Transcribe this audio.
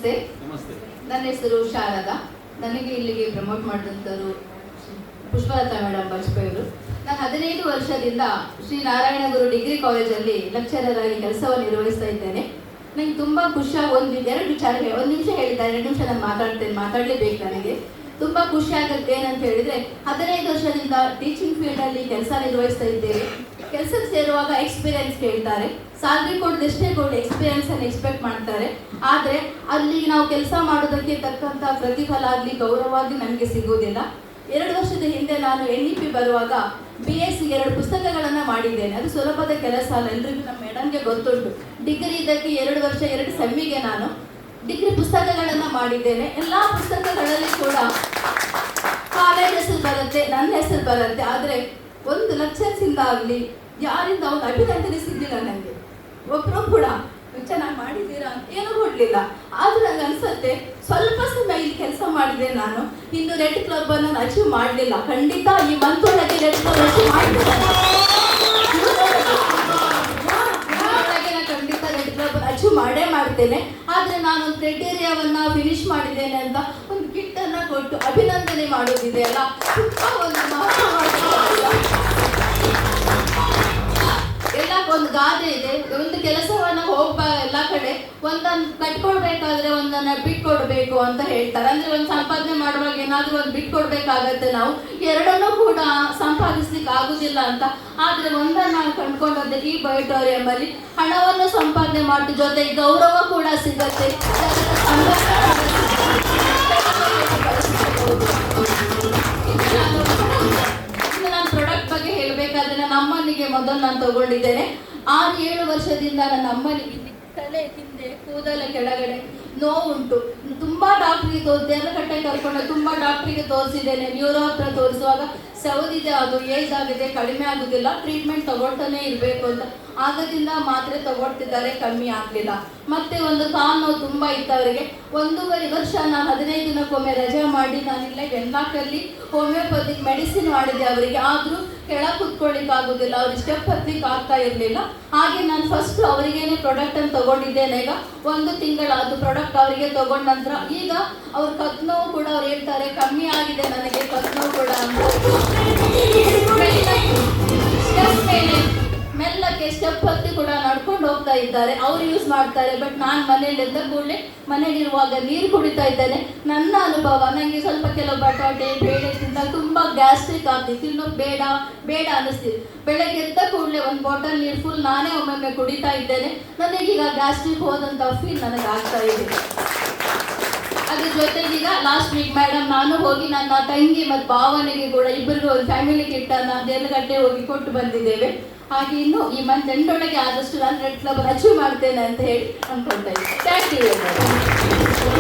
ನಮಸ್ತೆ. ನಮಸ್ತೆ. ನನ್ನ ಹೆಸರು ಶಾರದಾ. ನನಗೆ ಇಲ್ಲಿಗೆ ಪ್ರಮೋಟ್ ಮಾಡಿದಂಥವ್ರು ಪುಷ್ಪಲತಾ ಮೇಡಮ್ ಬಜ್ಪೇಯಿಯವರು. ನಾನು 15 ವರ್ಷದಿಂದ ಶ್ರೀ ನಾರಾಯಣ ಗುರು ಡಿಗ್ರಿ ಕಾಲೇಜಲ್ಲಿ ಲೆಕ್ಚರರ್ ಆಗಿ ಕೆಲಸವನ್ನು ನಿರ್ವಹಿಸ್ತಾ ಇದ್ದೇನೆ. ನನಗೆ ತುಂಬ ಖುಷಿಯಾಗಿ ಎರಡು ವಿಚಾರ ಒಂದು ನಿಮಿಷ ಹೇಳಿದ್ದಾರೆ, 2 ನಿಮಿಷ ನಾನು ಮಾತಾಡಲೇಬೇಕು. ನನಗೆ ತುಂಬ ಖುಷಿ ಆಗುತ್ತೆ ಏನಂತ ಹೇಳಿದರೆ, 15 ವರ್ಷದಿಂದ ಟೀಚಿಂಗ್ ಫೀಲ್ಡಲ್ಲಿ ಕೆಲಸ ನಿರ್ವಹಿಸ್ತಾ ಇದ್ದೇವೆ. ಕೆಲಸಕ್ಕೆ ಸೇರುವಾಗ ಎಕ್ಸ್ಪೀರಿಯನ್ಸ್ ಕೇಳ್ತಾರೆ, ಸ್ಯಾಲ್ರಿ ಕೊಡದಷ್ಟೇ ಕೊಡಿ ಎಕ್ಸ್ಪೀರಿಯನ್ಸನ್ನು ಎಕ್ಸ್ಪೆಕ್ಟ್ ಮಾಡ್ತಾರೆ. ಆದರೆ ಅಲ್ಲಿ ನಾವು ಕೆಲಸ ಮಾಡೋದಕ್ಕೆ ತಕ್ಕಂಥ ಪ್ರತಿಫಲ ಆಗಲಿ ಗೌರವ ಆಗಲಿ ನನಗೆ ಸಿಗೋದಿಲ್ಲ. 2 ವರ್ಷದ ಹಿಂದೆ ನಾನು NEP ಬರುವಾಗ BSc 2 ಪುಸ್ತಕಗಳನ್ನು ಮಾಡಿದ್ದೇನೆ. ಅದು ಸುಲಭದ ಕೆಲಸ ಅಲ್ಲ, ಎಲ್ರಿಗೂ ನಮ್ಮ ಮೇಡಮ್ಗೆ ಗೊತ್ತುಂಟು. ಡಿಗ್ರಿ ಇದಕ್ಕೆ 2 ವರ್ಷ 2 ಸೆಮ್ಮಿಗೆ ನಾನು ಡಿಗ್ರಿ ಪುಸ್ತಕಗಳನ್ನು ಮಾಡಿದ್ದೇನೆ. ಎಲ್ಲ ಪುಸ್ತಕಗಳಲ್ಲಿ ಕೂಡ ಕಾಲೇಜ್ ಹೆಸರು ಬರುತ್ತೆ, ನನ್ನ ಹೆಸರು ಬರುತ್ತೆ. ಆದರೆ ಒಂದು ಲೆಕ್ಚರ್ಸಿಂದ ಆಗಲಿ ಯಾರಿಂದ ಒಂದು ಅಭಿನಂದನೆ ಸಿಗಲಿಲ್ಲ ನನಗೆ. ಒಬ್ಬರು ಕೂಡ ಚೆನ್ನಾಗಿ ಮಾಡಿದ್ದೀರಾ ಅಂತ ಏನೂ ಕೊಡಲಿಲ್ಲ. ಆದರೂ ನನಗೆ ಅನಿಸುತ್ತೆ, ಸ್ವಲ್ಪ ಸಮಯ ಇಲ್ಲಿ ಕೆಲಸ ಮಾಡಿದೆ ನಾನು, ಇನ್ನು ರೆಡ್ ಕ್ಲಬ್ ಅನ್ನು ಅಚೀವ್ ಮಾಡಲಿಲ್ಲ. ಖಂಡಿತ ಈ ಮಂತ್ ಒಳಗೆ ರೆಡ್ ಕ್ಲಬ್ ಅಚೀವ್ ಮಾಡಿದ್ದೇನೆ. ಖಂಡಿತ ರೆಡ್ ಕ್ಲಬ್ ಅಚೀವ್ ಮಾಡೇ ಮಾಡ್ತೇನೆ. ಆದರೆ ನಾನು ಒಂದು ಕ್ರೈಟೇರಿಯಾವನ್ನು ಫಿನಿಶ್ ಮಾಡಿದ್ದೇನೆ ಅಂತ ಒಂದು ಕಿಟ್ ಅನ್ನು ಕೊಟ್ಟು ಅಭಿನಂದನೆ ಮಾಡೋದಿದೆ ಅಲ್ಲ, ಒಂದು ಎಲ್ಲ ಒಂದು ಗಾದೆ ಇದೆ. ಒಂದು ಕೆಲಸವನ್ನ ಎಲ್ಲ ಕಡೆ ಒಂದನ್ನು ಕಟ್ಕೊಡ್ಬೇಕಾದ್ರೆ ಒಂದನ್ನ ಬಿಟ್ಕೊಡ್ಬೇಕು ಅಂತ ಹೇಳ್ತಾರೆ. ಅಂದ್ರೆ ಒಂದು ಸಂಪಾದನೆ ಮಾಡುವಾಗ ಏನಾದ್ರೂ ಒಂದು ಬಿಟ್ಕೊಡ್ಬೇಕಾಗತ್ತೆ. ನಾವು ಎರಡನ್ನೂ ಕೂಡ ಸಂಪಾದಿಸ್ಲಿಕ್ಕೆ ಆಗುದಿಲ್ಲ ಅಂತ. ಆದ್ರೆ ಒಂದನ್ನು ನಾವು ಕಂಡ್ಕೊಂಡದ್ದು ಈ ಬಯೋಟೋರಿಯಂ ಅಲ್ಲಿ ಹಣವನ್ನು ಸಂಪಾದನೆ ಮಾಡಿದ ಜೊತೆಗೆ ಗೌರವ ಕೂಡ ಸಿಗತ್ತೆ. ನಾನು ಪ್ರಾಡಕ್ಟ್ ಬಗ್ಗೆ ಹೇಳಬೇಕಾದ್ರೆ ನನ್ನ ಅಮ್ಮನಿಗೆ ಮೊದಲು ನಾನು ತಗೊಂಡಿದ್ದೇನೆ. 6-7 ವರ್ಷದಿಂದ ನನ್ನ ಅಮ್ಮನಿಗೆ ತಲೆ ಹಿಂದೆ ಕೂದಲ ಕೆಳಗಡೆ ನೋವುಂಟು. ತುಂಬಾ ಡಾಕ್ಟ್ರಿಗೆ ದೇವರಕಟ್ಟೆ ಕರ್ಕೊಂಡು ತುಂಬಾ ಡಾಕ್ಟ್ರಿಗೆ ತೋರಿಸಿದ್ದೇನೆ. ನ್ಯೂರೋ ಹತ್ರ ತೋರಿಸುವಾಗ ಸೌದಿದೆ, ಅದು ಏಜ್ ಆಗಿದೆ, ಕಡಿಮೆ ಆಗುದಿಲ್ಲ, ಟ್ರೀಟ್ಮೆಂಟ್ ತಗೊಳ್ತಾನೆ ಇರಬೇಕು ಅಂತ. ಆಗದಿಂದ ಮಾತ್ರೆ ತಗೊಳ್ತಿದ್ದಾರೆ, ಕಮ್ಮಿ ಆಗಲಿಲ್ಲ. ಮತ್ತೆ ಒಂದು ಕಾಲು ನೋವು ತುಂಬ ಇತ್ತು ಅವರಿಗೆ. 1.5 ವರ್ಷ ನಾನು 15 ದಿನಕ್ಕೊಮ್ಮೆ ರಜೆ ಮಾಡಿ ನಾನಿಲ್ಲೇ ವೆನ್ಲಾಕಲ್ಲಿ ಹೋಮಿಯೋಪತಿಕ್ ಮೆಡಿಸಿನ್ ಮಾಡಿದೆ ಅವರಿಗೆ. ಆದರೂ ಕೆಳಗೆ ಕುತ್ಕೊಳ್ಳಿಕ್ಕೆ ಆಗೋದಿಲ್ಲ, ಅವ್ರಿಗೆ ಸ್ಟೆಪ್ ಹತ್ತಲಿಕ್ಕೆ ಆಗ್ತಾ ಇರಲಿಲ್ಲ. ಹಾಗೆ ನಾನು ಫಸ್ಟ್ ಅವರಿಗೇನೆ ಪ್ರಾಡಕ್ಟನ್ನು ತಗೊಂಡಿದ್ದೇನೆ. ಈಗ 1 ತಿಂಗಳ ಅದು ಪ್ರಾಡಕ್ಟ್ ಅವರಿಗೆ ತಗೊಂಡ ನಂತರ ಈಗ ಅವ್ರ ಕತ್ನೋವು ಕೂಡ ಅವ್ರು ಹೇಳ್ತಾರೆ ಕಮ್ಮಿ ಆಗಿದೆ ನನಗೆ ಕತ್ನೋವು ಕೂಡ ಅಂತ. ಮೆಲ್ಲಕ್ಕೆ ಸ್ಟೆಪ್ ಹತ್ತಿ ಕೂಡ ನಡ್ಕೊಂಡು ಹೋಗ್ತಾ ಇದ್ದಾರೆ. ಅವ್ರು ಯೂಸ್ ಮಾಡ್ತಾರೆ. ಬಟ್ ನಾನು ಮನೇಲಿ ಎದ್ದ ಕೂಡಲೇ ಮನೇಲಿರುವಾಗ ನೀರು ಕುಡಿತಾ ಇದ್ದೇನೆ. ನನ್ನ ಅನುಭವ, ನನಗೆ ಸ್ವಲ್ಪ ಕೆಲವು ಬಟಾಟೆ ಬೇಳೆ ತಿಂದಾಗ ತುಂಬ ಗ್ಯಾಸ್ಟ್ರಿಕ್ ಆಗ್ತಿತ್ತು, ಇನ್ನು ಬೇಡ ಅನ್ನಿಸ್ತಿತ್ತು. ಬೆಳಗ್ಗೆ ಎದ್ದ ಕೂಡಲೇ ಒಂದು ಬಾಟಲ್ ನೀರು ಫುಲ್ ನಾನೇ ಒಮ್ಮೊಮ್ಮೆ ಕುಡಿತಾ ಇದ್ದೇನೆ. ನನಗೀಗ ಗ್ಯಾಸ್ಟ್ರಿಕ್ ಹೋದಂಥ ಫೀಲ್ ನನಗೆ ಆಗ್ತಾ ಇದೆ. ಅದ್ರ ಜೊತೆಗೀಗ ಲಾಸ್ಟ್ ವೀಕ್ ಮೇಡಮ್ ನಾನು ಹೋಗಿ ನನ್ನ ತಂಗಿ ಮತ್ತು ಭಾವನೆಗೆ ಕೂಡ ಇಬ್ಬರಿಗೂ ಒಂದು ಫ್ಯಾಮಿಲಿ ಕಿಟ್ಟನ್ನು ದೇಲಗಟ್ಟೆ ಹೋಗಿ ಕೊಟ್ಟು ಬಂದಿದ್ದೇವೆ. ಹಾಗೆ ಇನ್ನು ಈ ಮಂತ್ ಎಂಡೊಳಗೆ ಆದಷ್ಟು ನಾನು ರೆಡ್ ಕ್ಲಬ್ ಅಚೀವ್ ಮಾಡ್ತೇನೆ ಅಂತ ಹೇಳಿ ಅನ್ಕೊಳ್ತಾ ಇದ್ದೀನಿ. Thank you.